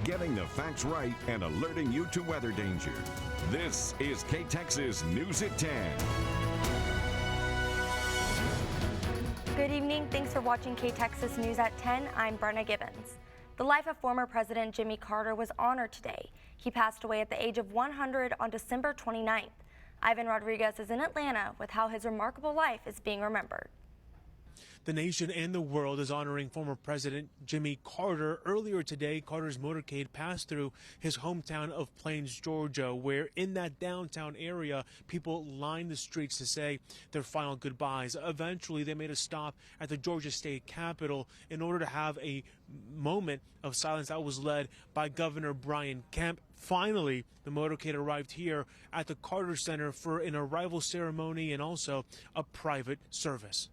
getting the facts right and alerting you to weather danger. This is KTXS News at 10. Good evening. Thanks for watching KTXS News at 10. I'm Brenna Gibbons. The life of former President Jimmy Carter was honored today. He passed away at the age of 100 on December 29th. Ivan Rodriguez is in Atlanta with how his remarkable life is being remembered. The nation and the world is honoring former President Jimmy Carter. Earlier today, Carter's motorcade passed through his hometown of Plains, Georgia, where in that downtown area, people lined the streets to say their final goodbyes. Eventually, they made a stop at the Georgia State Capitol in order to have a moment of silence that was led by Governor Brian Kemp. Finally, the motorcade arrived here at the Carter Center for an arrival ceremony and also a private service.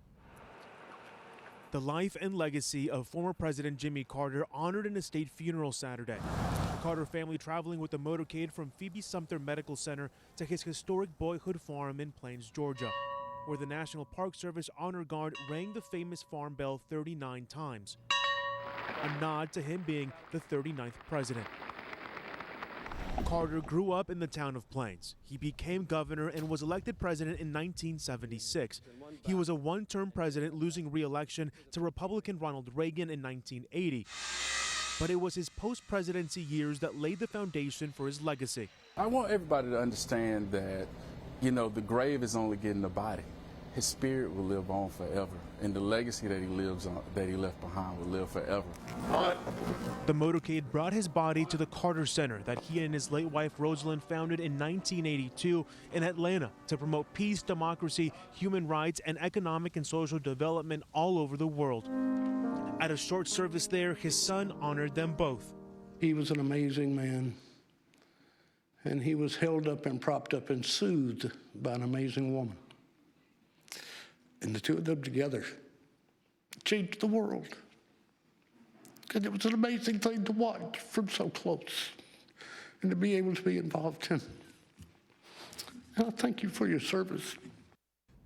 The life and legacy of former President Jimmy Carter honored in a state funeral Saturday. The Carter family traveling with the motorcade from Phoebe Sumter Medical Center to his historic boyhood farm in Plains, Georgia, where the National Park Service Honor Guard rang the famous farm bell 39 times, a nod to him being the 39th president. Carter grew up in the town of Plains. He became governor and was elected president in 1976. He was a one-term president, losing re-election to Republican Ronald Reagan in 1980. But it was his post-presidency years that laid the foundation for his legacy. I want everybody to understand that, the grave is only getting the body. His spirit will live on forever, and the legacy that he left behind will live forever. The motorcade brought his body to the Carter Center that he and his late wife Rosalind founded in 1982 in Atlanta to promote peace, democracy, human rights, and economic and social development all over the world. At a short service there, his son honored them both. He was an amazing man, and he was held up and propped up and soothed by an amazing woman. And the two of them together changed the world. And it was an amazing thing to watch from so close and to be able to be involved in. And I thank you for your service.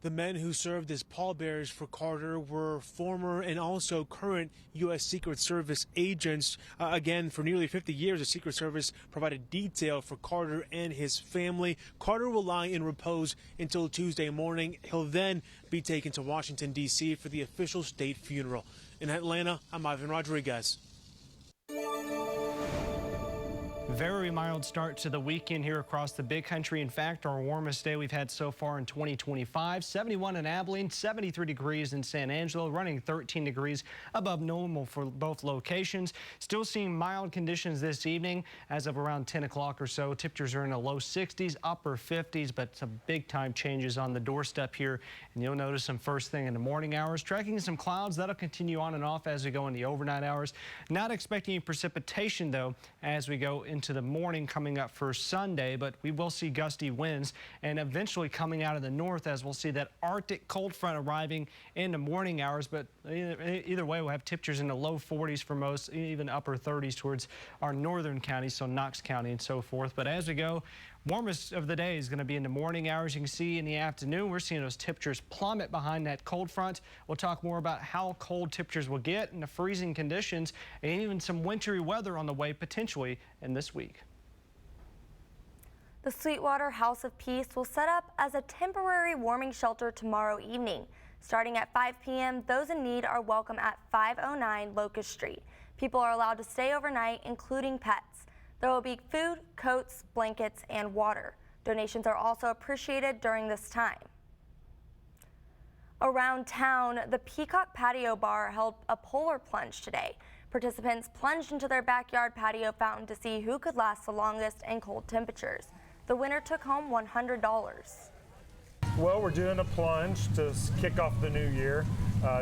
The men who served as pallbearers for Carter were former and also current U.S. Secret Service agents. Again, for nearly 50 years, the Secret Service provided detail for Carter and his family. Carter will lie in repose until Tuesday morning. He'll then be taken to Washington, D.C. for the official state funeral. In Atlanta, I'm Ivan Rodriguez. Very mild start to the weekend here across the big country. In fact, our warmest day we've had so far in 2025. 71 in Abilene, 73 degrees in San Angelo, running 13 degrees above normal for both locations. Still seeing mild conditions this evening as of around 10 o'clock or so. Temperatures are in the low 60s, upper 50s, but some big time changes on the doorstep here. And you'll notice some first thing in the morning hours. Tracking some clouds that'll continue on and off as we go in the overnight hours. Not expecting any precipitation though as we go into the morning coming up for Sunday, but we will see gusty winds and eventually coming out of the north as we'll see that Arctic cold front arriving in the morning hours. But either way, we'll have temperatures in the low 40s for most, even upper 30s towards our northern counties, so Knox County and so forth. But as we go, warmest of the day is going to be in the morning hours. You can see in the afternoon, we're seeing those temperatures plummet behind that cold front. We'll talk more about how cold temperatures will get and the freezing conditions and even some wintry weather on the way potentially in this week. The Sweetwater House of Peace will set up as a temporary warming shelter tomorrow evening. Starting at 5 p.m., those in need are welcome at 509 Locust Street. People are allowed to stay overnight, including pets. There will be food, coats, blankets, and water. Donations are also appreciated during this time. Around town, the Peacock Patio Bar held a polar plunge today. Participants plunged into their backyard patio fountain to see who could last the longest in cold temperatures. The winner took home $100. Well, we're doing a plunge to kick off the new year.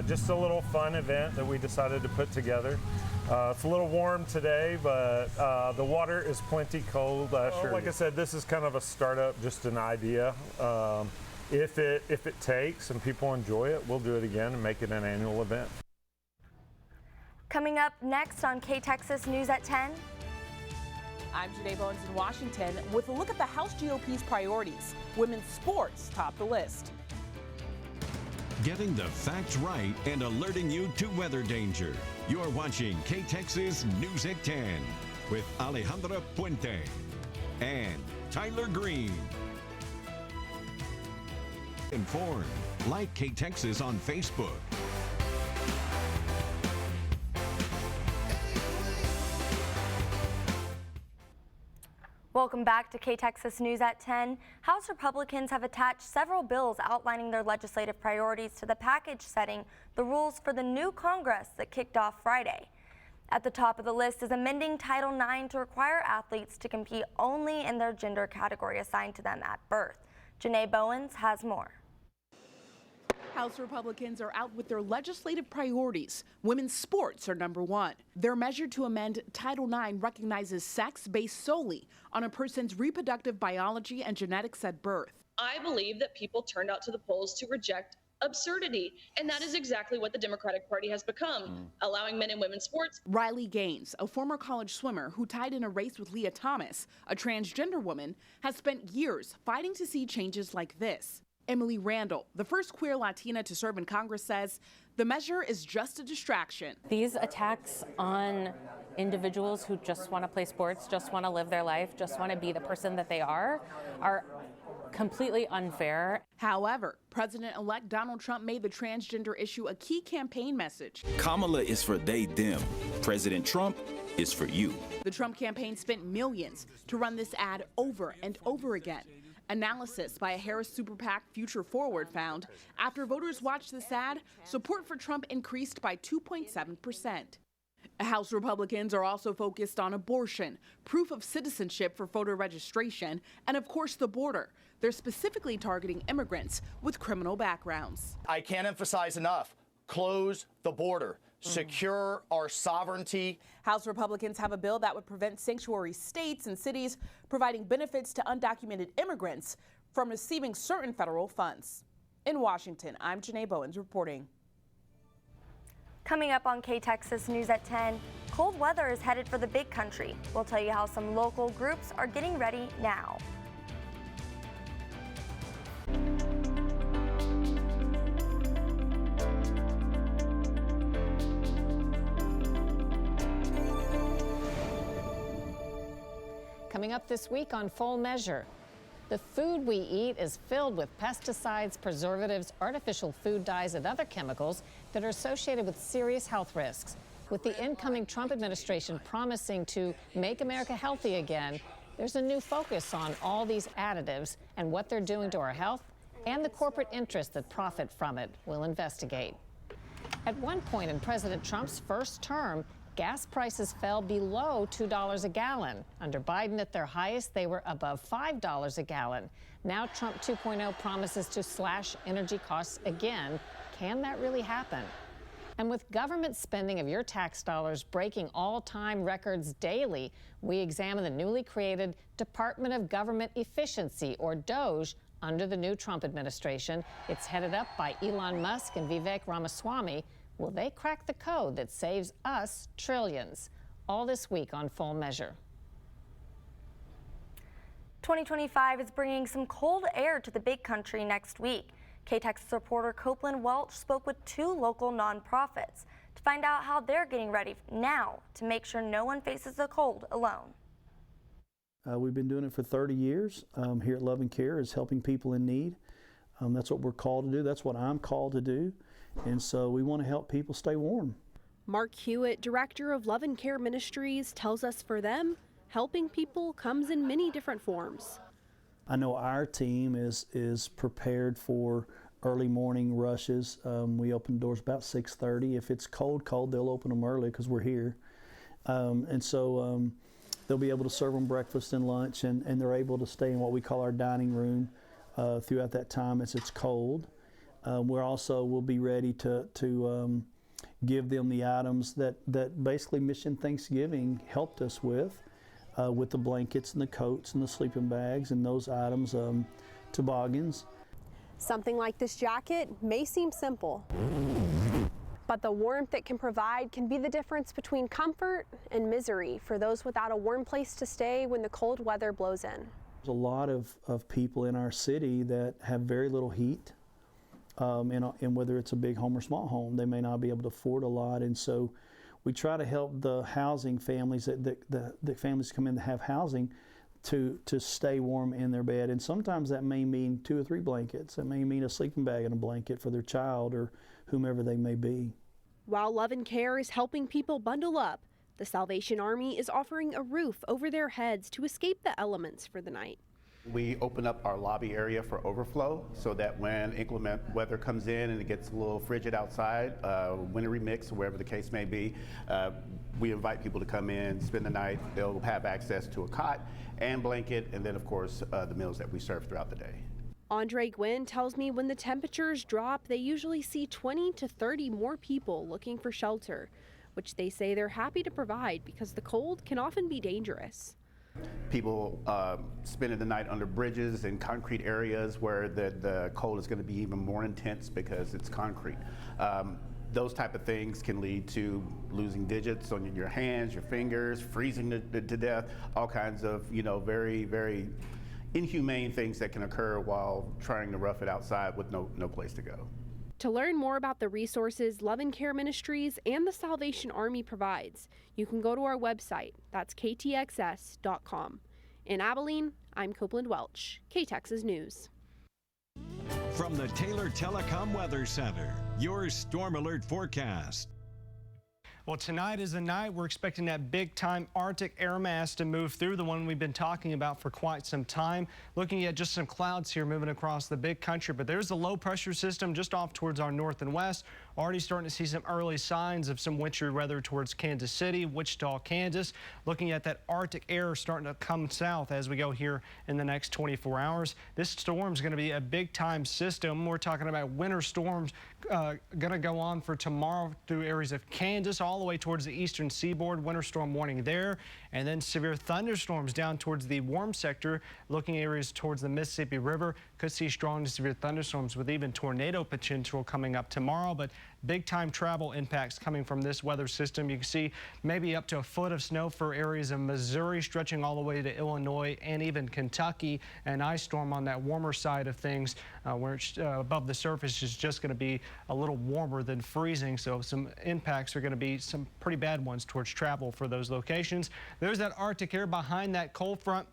Just a little fun event that we decided to put together. It's a little warm today, but the water is plenty cold. Like I said, this is kind of a startup, just an idea. If it takes and people enjoy it, we'll do it again and make it an annual event. Coming up next on KTXS News at 10. I'm Janae Bowens in Washington with a look at the House GOP's priorities. Women's sports top the list. Getting the facts right and alerting you to weather danger. You're watching KTXS News at 10. with Alejandra Puente and Tyler Green. Informed. Like KTXS on Facebook. Welcome back to KTXS News at 10. House Republicans have attached several bills outlining their legislative priorities to the package setting the rules for the new Congress that kicked off Friday. At the top of the list is amending Title IX to require athletes to compete only in their gender category assigned to them at birth. Janae Bowens has more. House Republicans are out with their legislative priorities. Women's sports are number one. Their measure to amend Title IX recognizes sex based solely on a person's reproductive biology and genetics at birth. I believe that people turned out to the polls to reject absurdity, and that is exactly what the Democratic Party has become, allowing men and women's sports. Riley Gaines, a former college swimmer who tied in a race with Leah Thomas, a transgender woman, has spent years fighting to see changes like this. Emily Randall, the first queer Latina to serve in Congress, says the measure is just a distraction. These attacks on individuals who just want to play sports, just want to live their life, just want to be the person that they are completely unfair. However, President-elect Donald Trump made the transgender issue a key campaign message. Kamala is for they, them. President Trump is for you. The Trump campaign spent millions to run this ad over and over again. Analysis by a Harris super PAC Future Forward found after voters watched this ad, support for Trump increased by 2.7%. House Republicans are also focused on abortion, proof of citizenship for voter registration, and of course the border. They're specifically targeting immigrants with criminal backgrounds. I can't emphasize enough, close the border. Secure our sovereignty. House Republicans have a bill that would prevent sanctuary states and cities providing benefits to undocumented immigrants from receiving certain federal funds. In Washington, I'm Janae Bowens reporting. Coming up on KTXS News at 10, cold weather is headed for the big country. We'll tell you how some local groups are getting ready now. Coming up this week on Full Measure, the food we eat is filled with pesticides, preservatives, artificial food dyes, and other chemicals that are associated with serious health risks. With the incoming Trump administration promising to make America healthy again, there's a new focus on all these additives and what they're doing to our health and the corporate interests that profit from it. We'll investigate. At one point in President Trump's first term, gas prices fell below $2 a gallon. Under Biden at their highest, they were above $5 a gallon. Now Trump 2.0 promises to slash energy costs again. Can that really happen? And with government spending of your tax dollars breaking all-time records daily, we examine the newly created Department of Government Efficiency, or DOGE, under the new Trump administration. It's headed up by Elon Musk and Vivek Ramaswamy. Will they crack the code that saves us trillions? All this week on Full Measure. 2025 is bringing some cold air to the big country next week. KTXS reporter Copeland Welch spoke with two local nonprofits to find out how they're getting ready now to make sure no one faces the cold alone. We've been doing it for 30 years here at Love and Care, is helping people in need. That's what we're called to do. That's what I'm called to do. And so we want to help people stay warm. Mark Hewitt, director of Love and Care Ministries, tells us for them, helping people comes in many different forms. I know our team is prepared for early morning rushes. We open doors about 6:30. If it's cold, they'll open them early because we're here. And so they'll be able to serve them breakfast and lunch, and they're able to stay in what we call our dining room throughout that time as it's cold. We'll be ready to give them the items that basically Mission Thanksgiving helped us with the blankets and the coats and the sleeping bags and those items, toboggans. Something like this jacket may seem simple, but the warmth it can provide can be the difference between comfort and misery for those without a warm place to stay when the cold weather blows in. There's a lot of people in our city that have very little heat. And whether it's a big home or small home, they may not be able to afford a lot. And so we try to help the housing families, the families come in to have housing, to stay warm in their bed. And sometimes that may mean 2 or 3 blankets. It may mean a sleeping bag and a blanket for their child or whomever they may be. While Love and Care is helping people bundle up, the Salvation Army is offering a roof over their heads to escape the elements for the night. We open up our lobby area for overflow so that when inclement weather comes in and it gets a little frigid outside, wintry mix, wherever the case may be, we invite people to come in, spend the night. They'll have access to a cot and blanket, and then of course the meals that we serve throughout the day. Andre Gwynn tells me when the temperatures drop, they usually see 20 to 30 more people looking for shelter, which they say they're happy to provide because the cold can often be dangerous. People spending the night under bridges in concrete areas where the cold is going to be even more intense because it's concrete. Those type of things can lead to losing digits on your hands, your fingers, freezing to death, all kinds of, very, very inhumane things that can occur while trying to rough it outside with no place to go. To learn more about the resources Love and Care Ministries and the Salvation Army provides, you can go to our website. That's KTXS.com. In Abilene, I'm Copeland Welch, KTXS News. From the Taylor Telecom Weather Center, your storm alert forecast. Well, tonight is the night we're expecting that big-time Arctic air mass to move through, the one we've been talking about for quite some time. Looking at just some clouds here moving across the big country, but there's a low-pressure system just off towards our north and west. Already starting to see some early signs of some wintry weather towards Kansas City, Wichita, Kansas. Looking at that Arctic air starting to come south as we go here in the next 24 hours. This storm is going to be a big-time system. We're talking about winter storms going to go on for tomorrow through areas of Kansas all the way towards the eastern seaboard. Winter storm warning there, and then severe thunderstorms down towards the warm sector. Looking areas towards the Mississippi River, could see strong to severe thunderstorms with even tornado potential coming up tomorrow. But big time travel impacts coming from this weather system. You can see maybe up to a foot of snow for areas of Missouri, stretching all the way to Illinois and even Kentucky. An ice storm on that warmer side of things, where it's above the surface is just going to be a little warmer than freezing. So some impacts are going to be some pretty bad ones towards travel for those locations. There's that Arctic air behind that cold front,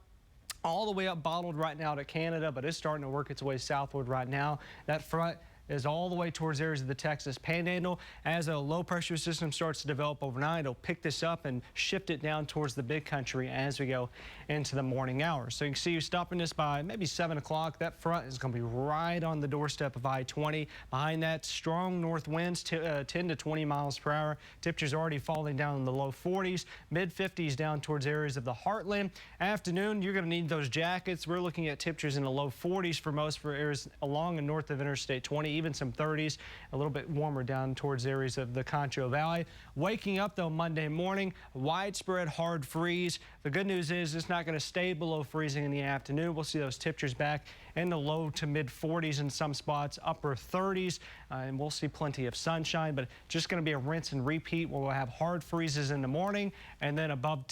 all the way up bottled right now to Canada, but it's starting to work its way southward right now. That front is all the way towards areas of the Texas Panhandle. As a low pressure system starts to develop overnight, it'll pick this up and shift it down towards the big country as we go into the morning hours. So you can see you're stopping this by maybe 7 o'clock. That front is going to be right on the doorstep of I-20. Behind that, strong north winds, 10 to 20 miles per hour. Temperatures already falling down in the low 40s, mid 50s down towards areas of the heartland. Afternoon, you're going to need those jackets. We're looking at temperatures in the low 40s for most for areas along and north of Interstate 20. Even some 30s, a little bit warmer down towards areas of the Concho Valley. Waking up though Monday morning, widespread hard freeze. The good news is it's not going to stay below freezing in the afternoon. We'll see those temperatures back in the low to mid 40s in some spots, upper 30s, and we'll see plenty of sunshine, but just going to be a rinse and repeat where we'll have hard freezes in the morning and then above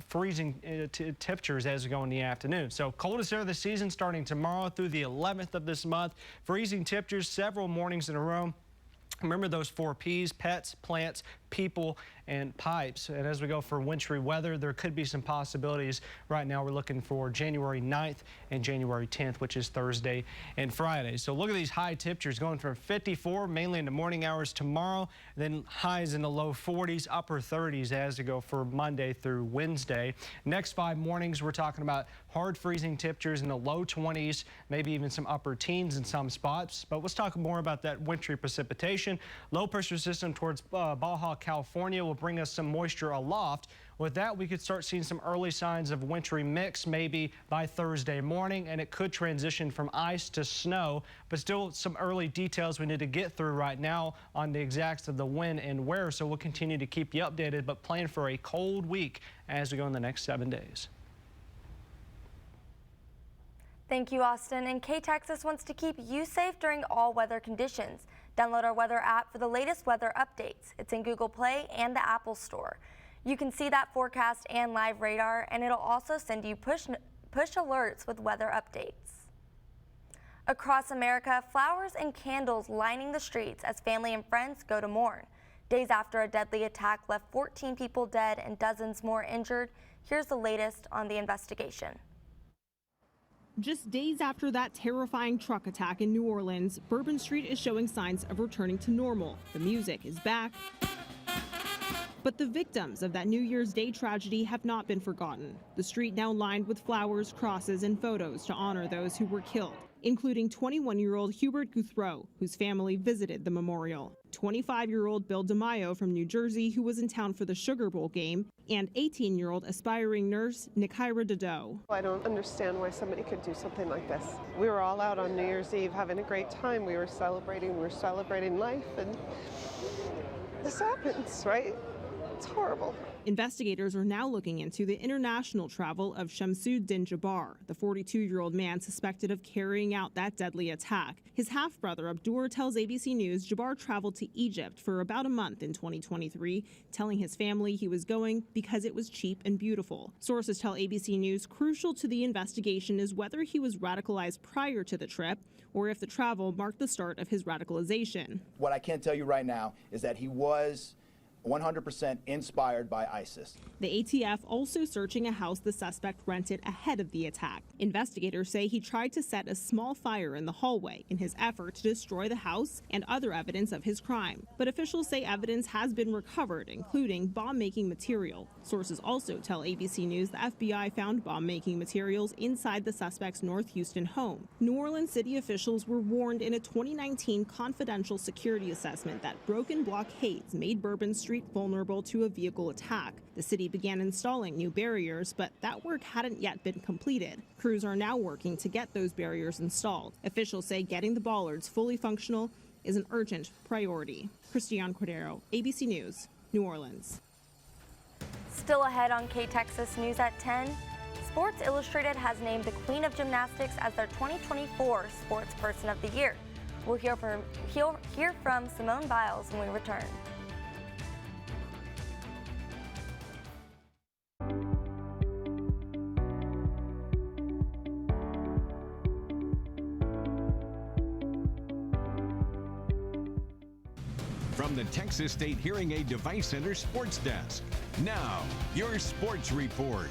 freezing temperatures as we go in the afternoon. So coldest air of the season starting tomorrow through the 11th of this month. Freezing temperatures several mornings in a row. Remember those 4 P's: pets, plants, people, and pipes. And as we go for wintry weather, there could be some possibilities. Right now we're looking for January 9th and January 10th, which is Thursday and Friday. So look at these high temperatures going from 54 mainly in the morning hours tomorrow, then highs in the low 40s, upper 30s as we go for Monday through Wednesday. Next 5 mornings, we're talking about hard freezing temperatures in the low 20s, maybe even some upper teens in some spots. But let's talk more about that wintry precipitation. Low pressure system towards Baja California will bring us some moisture aloft. With that, we could start seeing some early signs of wintry mix maybe by Thursday morning, and it could transition from ice to snow, but still some early details we need to get through right now on the exacts of the when and where. So we'll continue to keep you updated, but plan for a cold week as we go in the next 7 days. Thank you, Austin. And KTXS wants to keep you safe during all weather conditions. Download our weather app for the latest weather updates. It's in Google Play and the Apple Store. You can see that forecast and live radar, and it'll also send you push alerts with weather updates. Across America, flowers and candles lining the streets as family and friends go to mourn. Days after a deadly attack left 14 people dead and dozens more injured, here's the latest on the investigation. Just days after that terrifying truck attack in New Orleans, Bourbon Street is showing signs of returning to normal. The music is back, but the victims of that New Year's Day tragedy have not been forgotten. The street now lined with flowers, crosses, and photos to honor those who were killed, including 21-year-old Hubert Guthreau, whose family visited the memorial, 25-year-old Bill DeMaio from New Jersey, who was in town for the Sugar Bowl game, and 18-year-old aspiring nurse Nikira Dado. I don't understand why somebody could do something like this. We were all out on New Year's Eve having a great time. We were celebrating life, and this happens, right? It's horrible. Investigators are now looking into the international travel of Shamsuddin Jabbar, the 42-year-old man suspected of carrying out that deadly attack. His half-brother Abdur tells ABC News Jabbar traveled to Egypt for about a month in 2023, telling his family he was going because it was cheap and beautiful. Sources tell ABC News crucial to the investigation is whether he was radicalized prior to the trip or if the travel marked the start of his radicalization. What I can tell you right now is that he was 100% inspired by ISIS. The ATF also searching a house the suspect rented ahead of the attack. Investigators say he tried to set a small fire in the hallway in his effort to destroy the house and other evidence of his crime. But officials say evidence has been recovered, including bomb-making material. Sources also tell ABC News the FBI found bomb-making materials inside the suspect's North Houston home. New Orleans city officials were warned in a 2019 confidential security assessment that broken blockades made Bourbon Street vulnerable to a vehicle attack. The city began installing new barriers, but that work hadn't yet been completed. Crews are now working to get those barriers installed. Officials say getting the bollards fully functional is an urgent priority. Christiane Cordero, ABC News, New Orleans. Still ahead on KTXS News at 10, Sports Illustrated has named the Queen of Gymnastics as their 2024 Sports Person of the Year. We'll hear from Simone Biles when we return. From the Texas State Hearing Aid Device Center Sports Desk. Now, your sports report.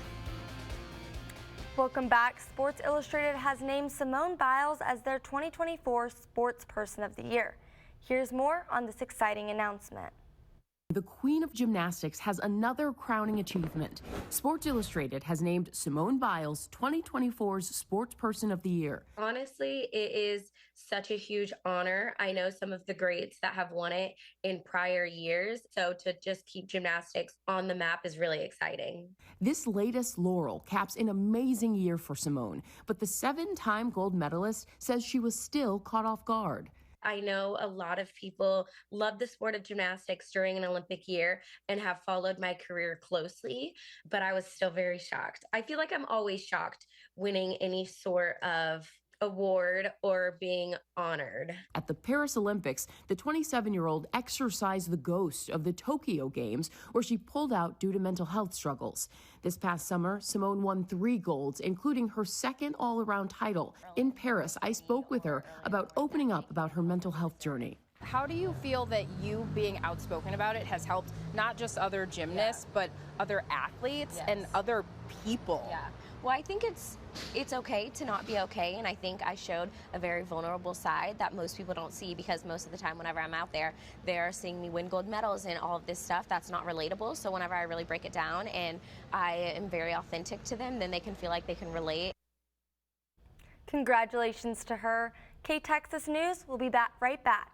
Welcome back. Sports Illustrated has named Simone Biles as their 2024 Sports Person of the Year. Here's more on this exciting announcement. The Queen of Gymnastics has another crowning achievement. Sports Illustrated has named Simone Biles 2024's Sports Person of the Year. Honestly, it is such a huge honor. I know some of the greats that have won it in prior years, so to just keep gymnastics on the map is really exciting. This latest laurel caps an amazing year for Simone, but the 7-time gold medalist says she was still caught off guard. I know a lot of people love the sport of gymnastics during an Olympic year and have followed my career closely, but I was still very shocked. I feel like I'm always shocked winning any sort of award or being honored. At the Paris Olympics, the 27-year-old exorcised the ghost of the Tokyo Games, where she pulled out due to mental health struggles. This past summer, Simone won 3 golds, including her second all-around title. In Paris, I spoke with her about opening up about her mental health journey. How do you feel that you being outspoken about it has helped not just other gymnasts, but other athletes and other people? Yeah. Well, I think it's okay to not be okay, and I think I showed a very vulnerable side that most people don't see, because most of the time whenever I'm out there, they're seeing me win gold medals and all of this stuff that's not relatable. So whenever I really break it down and I am very authentic to them, then they can feel like they can relate. Congratulations to her. KTXS News will be right back.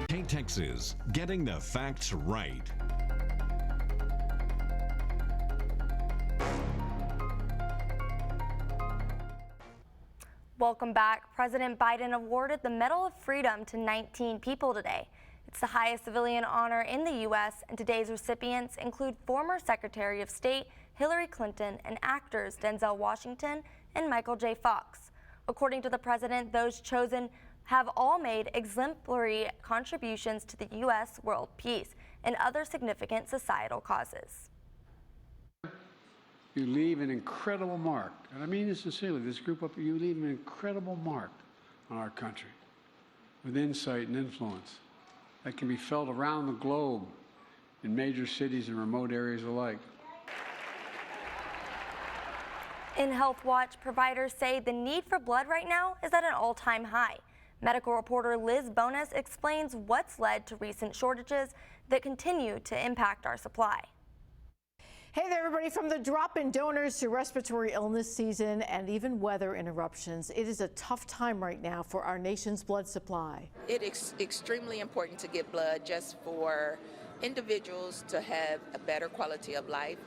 KTXS, getting the facts right. Welcome back. President Biden awarded the Medal of Freedom to 19 people today. It's the highest civilian honor in the U.S., and today's recipients include former Secretary of State Hillary Clinton and actors Denzel Washington and Michael J. Fox. According to the president, those chosen have all made exemplary contributions to the U.S., world peace, and other significant societal causes. You leave an incredible mark, and I mean this sincerely, this group up here, you leave an incredible mark on our country with insight and influence that can be felt around the globe in major cities and remote areas alike. In Health Watch, providers say the need for blood right now is at an all-time high. Medical reporter Liz Bonas explains what's led to recent shortages that continue to impact our supply. Hey there, everybody. From the drop in donors to respiratory illness season and even weather interruptions, it is a tough time right now for our nation's blood supply. It is extremely important to get blood just for individuals to have a better quality of life.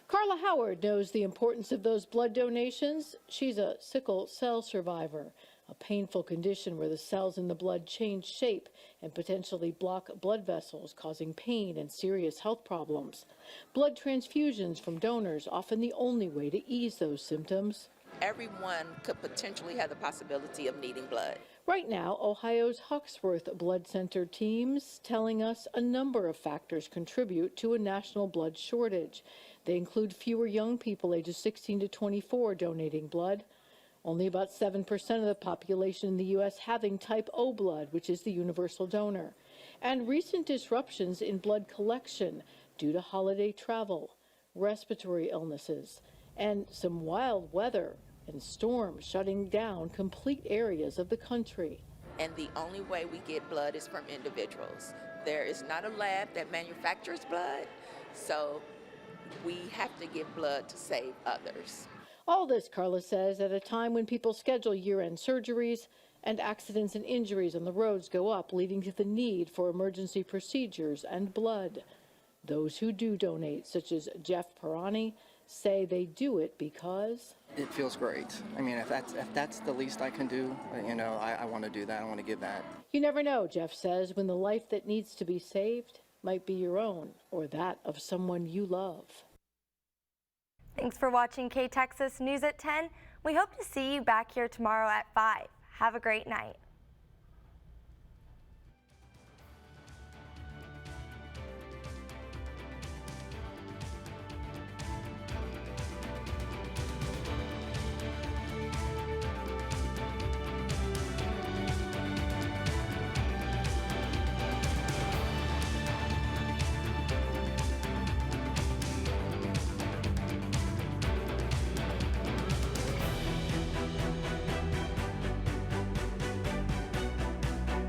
Carla Howard knows the importance of those blood donations. She's a sickle cell survivor, a painful condition where the cells in the blood change shape and potentially block blood vessels, causing pain and serious health problems. Blood transfusions from donors often the only way to ease those symptoms. Everyone could potentially have the possibility of needing blood. Right now, Ohio's Huxworth Blood Center teams telling us a number of factors contribute to a national blood shortage. They include fewer young people ages 16 to 24 donating blood, only about 7% of the population in the U.S. having type O blood, which is the universal donor, and recent disruptions in blood collection due to holiday travel, respiratory illnesses, and some wild weather and storms shutting down complete areas of the country. And the only way we get blood is from individuals. There is not a lab that manufactures blood, so we have to give blood to save others. All this, Carla says, at a time when people schedule year-end surgeries and accidents and injuries on the roads go up, leading to the need for emergency procedures and blood. Those who do donate, such as Jeff Perani, say they do it because it feels great. I mean, if that's the least I can do, you know, I want to do that. I want to give that. You never know, Jeff says, when the life that needs to be saved might be your own or that of someone you love. Thanks for watching KTXS News at 10. We hope to see you back here tomorrow at 5. Have a great night.